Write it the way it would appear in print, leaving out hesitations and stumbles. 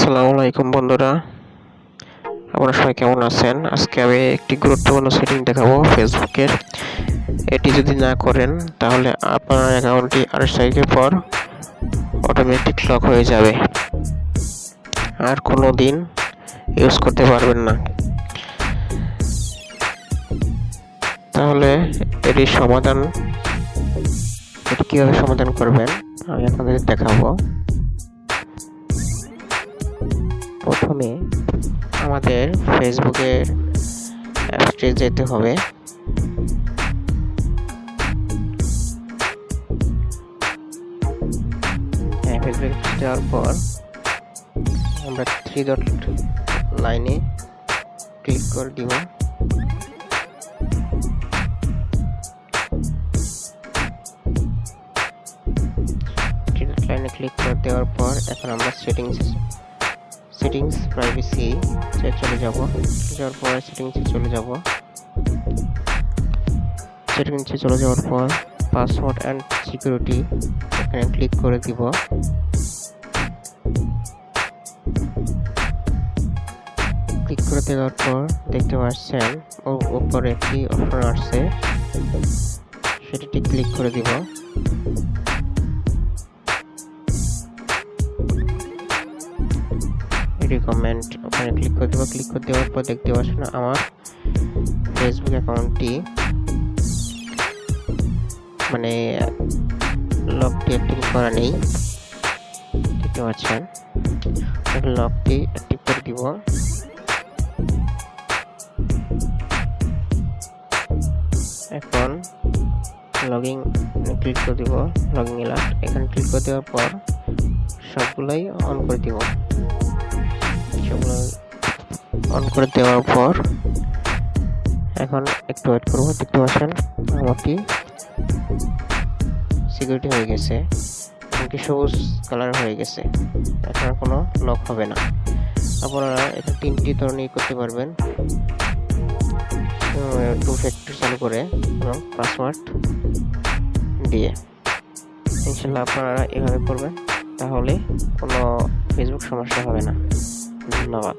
আসসালামু আলাইকুম বন্ধুরা, আপনারা সবাই কেমন আছেন? আজকে আমি একটি গুরুত্বপূর্ণ সেটিং দেখাবো ফেসবুকের। এটি যদি না করেন তাহলে আপনার অ্যাকাউন্টটি 28 তারিখের পর অটোমেটিক লক হয়ে যাবে, আর কোনো দিন ইউজ করতে পারবেন না। তাহলে এটি কীভাবে সমাধান করবেন আমি আপনাদের দেখাবো। প্রথমে আমাদের ফেসবুকের অ্যাপসটি যেতে হবে। ফেসবুক যাওয়ার পর আমরা 3 ডট লাইনে ক্লিক করে দিব। লাইনে ক্লিক করে দেওয়ার পর এখন আমরা সেটিংস প্রাইভেসি চলে যাব। যাওয়ার পর সেটিংসে চলে যাওয়ার পর পাসওয়ার্ড অ্যান্ড সিকিউরিটি এখানে ক্লিক করে দিব। ক্লিক করে দেওয়ার পর দেখতে পাচ্ছেন উপরে একটি অপশন আসছে, সেটি ক্লিক করে দিব। রিকমেন্ড ওখানে ক্লিক করে দেবো। ক্লিক করে দেওয়ার পর দেখতে পাচ্ছেন আমার ফেসবুক অ্যাকাউন্টটি লকটি অ্যাক্টিভ করা নেই, দেখতে পাচ্ছেন। লকটি অ্যাক্টিভ করে দিব। এখন লগইন ক্লিক করে দিব। লগইন অ্যালার্ট এখানে ক্লিক করে দেওয়ার পর সবগুলাই অন করে দিব। অন করে দেওয়ার পর এখন একটু ওয়েট করবো। দেখতে পাচ্ছেন আমারটি সিকিউরিটি হয়ে গেছে, এমনকি সবুজ কালার হয়ে গেছে। এখন কোনো লক হবে না। আপনারা এটা 3টি ধরনের করতে পারবেন, 2 ফ্যাক্টর চালু করে এবং পাসওয়ার্ড দিয়ে। ইনশাল্লাহ আপনারা এভাবে করবেন, তাহলে কোনো ফেসবুক সমস্যা হবে না। ধন্যবাদ।